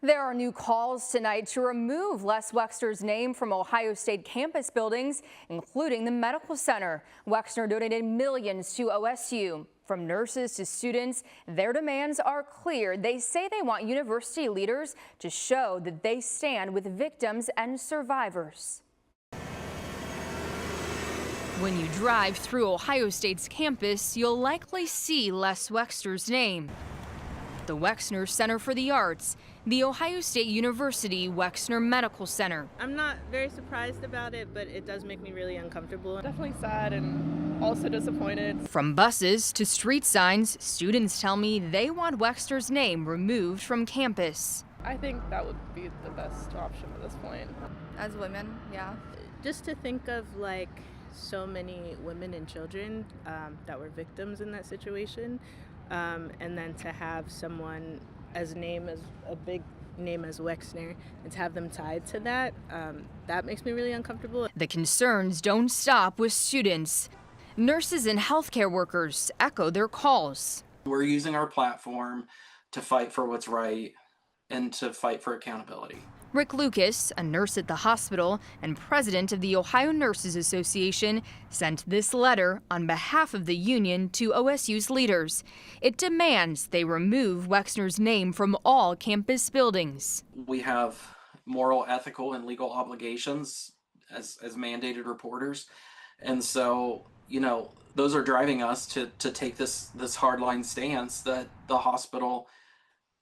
There are new calls tonight to remove Les Wexner's name from Ohio State campus buildings, including the medical center. Wexner donated millions to OSU. From nurses to students, their demands are clear. They say they want university leaders to show that they stand with victims and survivors. When you drive through Ohio State's campus, you'll likely see Les Wexner's name. The Wexner Center for the Arts, the Ohio State University Wexner Medical Center. I'm not very surprised about it, but it does make me really uncomfortable. Definitely sad and also disappointed. From buses to street signs, students tell me they want Wexner's name removed from campus. I think that would be the best option at this point. As women, yeah. Just to think of like so many women and children that were victims in that situation. And then to have someone as a big name as Wexner and to have them tied to that, that makes me really uncomfortable. The concerns don't stop with students. Nurses and healthcare workers echo their calls. We're using our platform to fight for what's right and to fight for accountability. Rick Lucas, a nurse at the hospital and president of the Ohio Nurses Association, sent this letter on behalf of the union to OSU's leaders. It demands they remove Wexner's name from all campus buildings. We have moral, ethical, and legal obligations as mandated reporters. And so, those are driving us to take this hardline stance that the hospital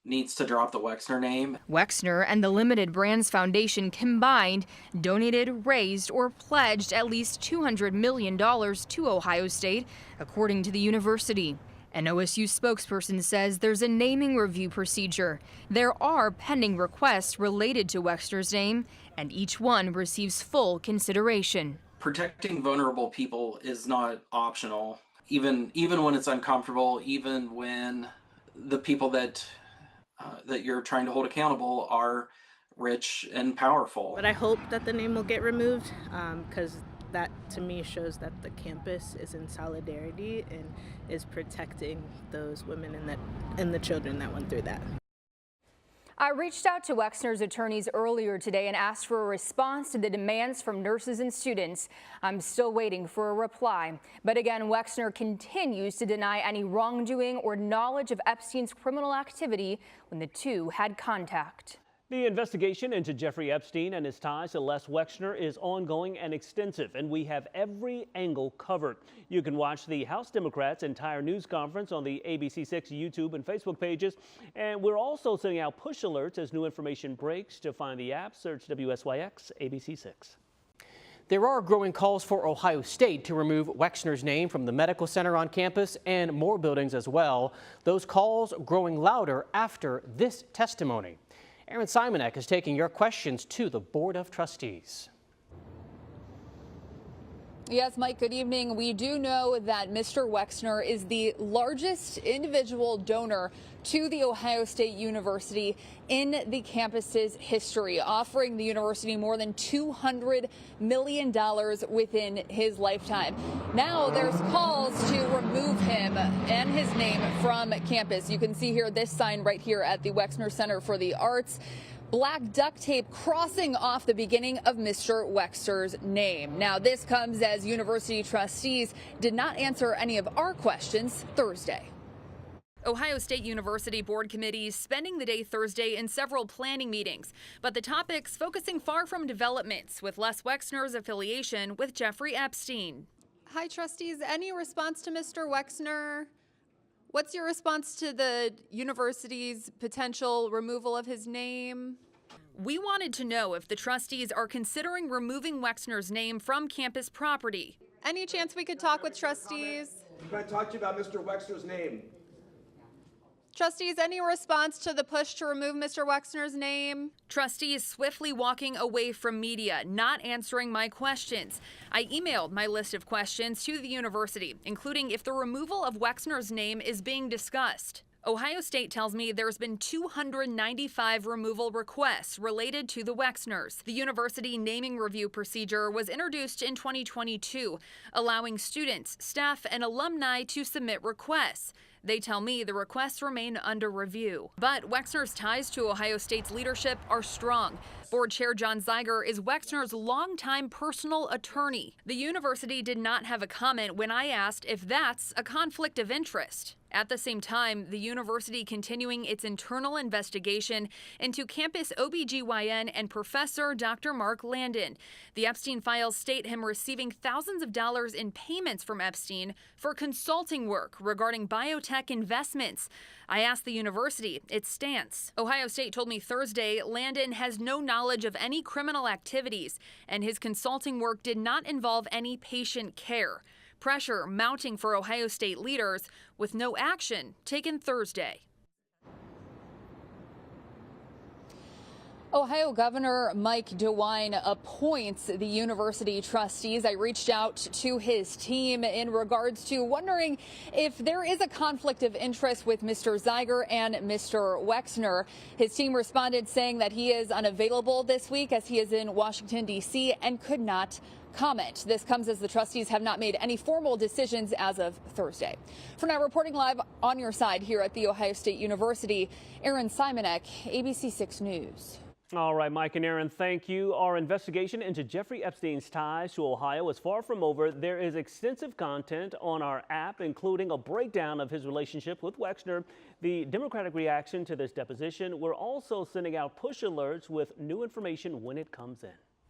needs to drop the Wexner name. Wexner and the Limited Brands Foundation combined donated, raised, or pledged at least $200 million to Ohio State, according to the university. An OSU spokesperson says there's a naming review procedure. There are pending requests related to Wexner's name, and each one receives full consideration. Protecting vulnerable people is not optional, even when it's uncomfortable, even when the people that you're trying to hold accountable are rich and powerful. But I hope that the name will get removed because that to me shows that the campus is in solidarity and is protecting those women and the children that went through that. I reached out to Wexner's attorneys earlier today and asked for a response to the demands from nurses and students. I'm still waiting for a reply. But again, Wexner continues to deny any wrongdoing or knowledge of Epstein's criminal activity when the two had contact. The investigation into Jeffrey Epstein and his ties to Les Wexner is ongoing and extensive, and we have every angle covered. You can watch the House Democrats' entire news conference on the ABC6 YouTube and Facebook pages, and we're also sending out push alerts as new information breaks. To find the app, search WSYX ABC6. There are growing calls for Ohio State to remove Wexner's name from the medical center on campus and more buildings as well. Those calls growing louder after this testimony. Aaron Simonek is taking your questions to the Board of Trustees. Yes, Mike, good evening. We do know that Mr. Wexner is the largest individual donor to the Ohio State University in the campus's history, offering the university more than $200 million within his lifetime. Now there's calls to remove him and his name from campus. You can see here this sign right here at the Wexner Center for the Arts. Black duct tape crossing off the beginning of Mr. Wexner's name. Now, this comes as university trustees did not answer any of our questions Thursday. Ohio State University board committees spending the day Thursday in several planning meetings, but the topics focusing far from developments with Les Wexner's affiliation with Jeffrey Epstein. Hi, trustees. Any response to Mr. Wexner? What's your response to the university's potential removal of his name? We wanted to know if the trustees are considering removing Wexner's name from campus property. Any chance we could talk with trustees? Can I talk to you about Mr. Wexner's name? Trustees, any response to the push to remove Mr. Wexner's name? Trustees swiftly walking away from media, not answering my questions. I emailed my list of questions to the university, including if the removal of Wexner's name is being discussed. Ohio State tells me there's been 295 removal requests related to the Wexners. The university naming review procedure was introduced in 2022, allowing students, staff, and alumni to submit requests. They tell me the requests remain under review. But Wexner's ties to Ohio State's leadership are strong. Board Chair John Zeiger is Wexner's longtime personal attorney. The university did not have a comment when I asked if that's a conflict of interest. At the same time, the university continuing its internal investigation into campus OBGYN and professor Dr. Mark Landon. The Epstein files state him receiving thousands of dollars in payments from Epstein for consulting work regarding biotech investments. I asked the university its stance. Ohio State told me Thursday Landon has no knowledge of any criminal activities, and his consulting work did not involve any patient care. Pressure mounting for Ohio State leaders with no action taken Thursday. Ohio Governor Mike DeWine appoints the university trustees. I reached out to his team in regards to wondering if there is a conflict of interest with Mr. Zeiger and Mr. Wexner. His team responded saying that he is unavailable this week as he is in Washington, D.C. and could not comment. This comes as the trustees have not made any formal decisions as of Thursday. For now, reporting live on your side here at The Ohio State University, Aaron Simonek, ABC 6 News. All right, Mike and Aaron, thank you. Our investigation into Jeffrey Epstein's ties to Ohio is far from over. There is extensive content on our app, including a breakdown of his relationship with Wexner, the Democratic reaction to this deposition. We're also sending out push alerts with new information when it comes in.